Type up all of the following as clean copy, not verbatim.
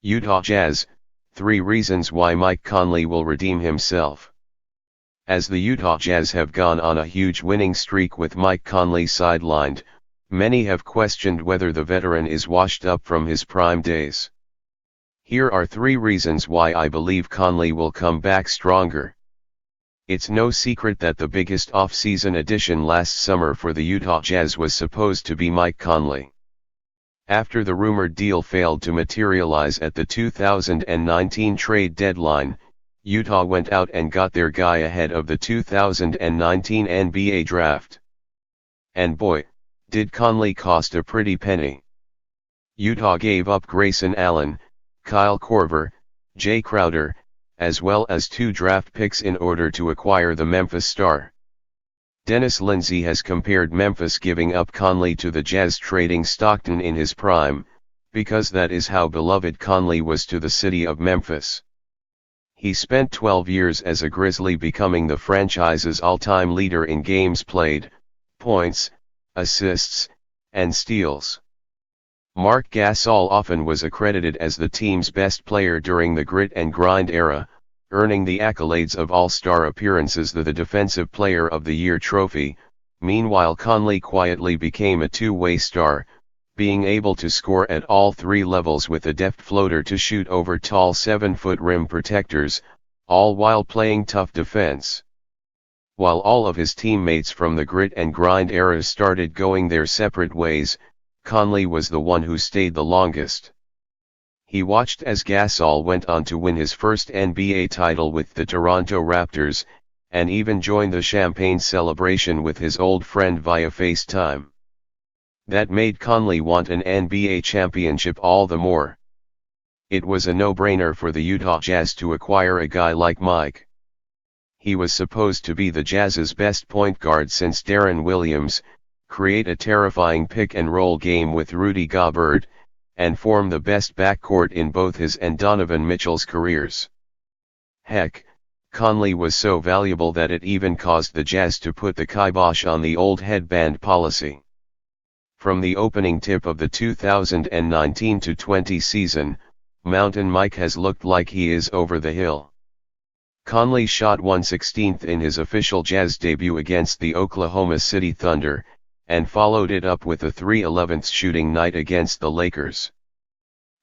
Utah Jazz, 3 reasons why Mike Conley will redeem himself. As the Utah Jazz have gone on a huge winning streak with Mike Conley sidelined, many have questioned whether the veteran is washed up from his prime days. Here are 3 reasons why I believe Conley will come back stronger. It's no secret that the biggest off-season addition last summer for the Utah Jazz was supposed to be Mike Conley. After the rumored deal failed to materialize at the 2019 trade deadline, Utah went out and got their guy ahead of the 2019 NBA draft. And boy, did Conley cost a pretty penny. Utah gave up Grayson Allen, Kyle Korver, Jay Crowder, as well as 2 draft picks in order to acquire the Memphis star. Dennis Lindsey has compared Memphis giving up Conley to the Jazz trading Stockton in his prime, because that is how beloved Conley was to the city of Memphis. He spent 12 years as a Grizzly, becoming the franchise's all-time leader in games played, points, assists, and steals. Marc Gasol often was accredited as the team's best player during the grit and grind era, earning the accolades of all-star appearances, the Defensive Player of the Year trophy. Meanwhile, Conley quietly became a two-way star, being able to score at all 3 levels with a deft floater to shoot over tall 7-foot rim protectors, all while playing tough defense. While all of his teammates from the grit and grind era started going their separate ways, Conley was the one who stayed the longest. He watched as Gasol went on to win his first NBA title with the Toronto Raptors, and even joined the champagne celebration with his old friend via FaceTime. That made Conley want an NBA championship all the more. It was a no-brainer for the Utah Jazz to acquire a guy like Mike. He was supposed to be the Jazz's best point guard since Deron Williams, create a terrifying pick-and-roll game with Rudy Gobert, and form the best backcourt in both his and Donovan Mitchell's careers. Heck, Conley was so valuable that it even caused the Jazz to put the kibosh on the old headband policy. From the opening tip of the 2019-20 season, Mountain Mike has looked like he is over the hill. Conley shot 1/16 in his official Jazz debut against the Oklahoma City Thunder, and followed it up with a 3/11 shooting night against the Lakers.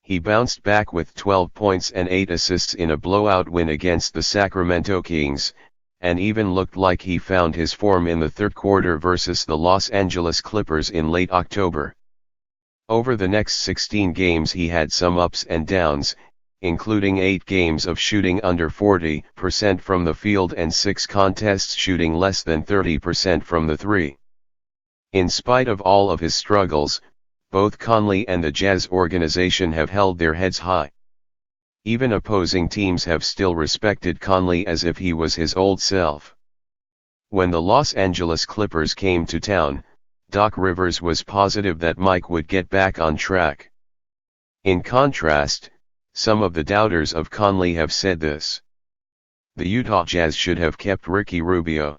He bounced back with 12 points and 8 assists in a blowout win against the Sacramento Kings, and even looked like he found his form in the third quarter versus the Los Angeles Clippers in late October. Over the next 16 games he had some ups and downs, including 8 games of shooting under 40% from the field and 6 contests shooting less than 30% from the three. In spite of all of his struggles, both Conley and the Jazz organization have held their heads high. Even opposing teams have still respected Conley as if he was his old self. When the Los Angeles Clippers came to town, Doc Rivers was positive that Mike would get back on track. In contrast, some of the doubters of Conley have said this. The Utah Jazz should have kept Ricky Rubio.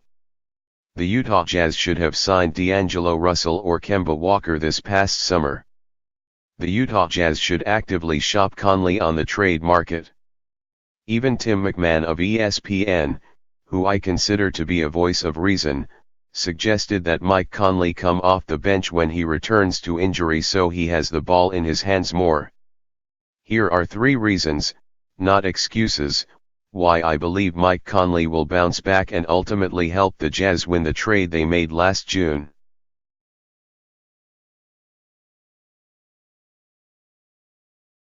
The Utah Jazz should have signed D'Angelo Russell or Kemba Walker this past summer. The Utah Jazz should actively shop Conley on the trade market. Even Tim McMahon of ESPN, who I consider to be a voice of reason, suggested that Mike Conley come off the bench when he returns to injury so he has the ball in his hands more. Here are 3 reasons, not excuses, why I believe Mike Conley will bounce back and ultimately help the Jazz win the trade they made last June.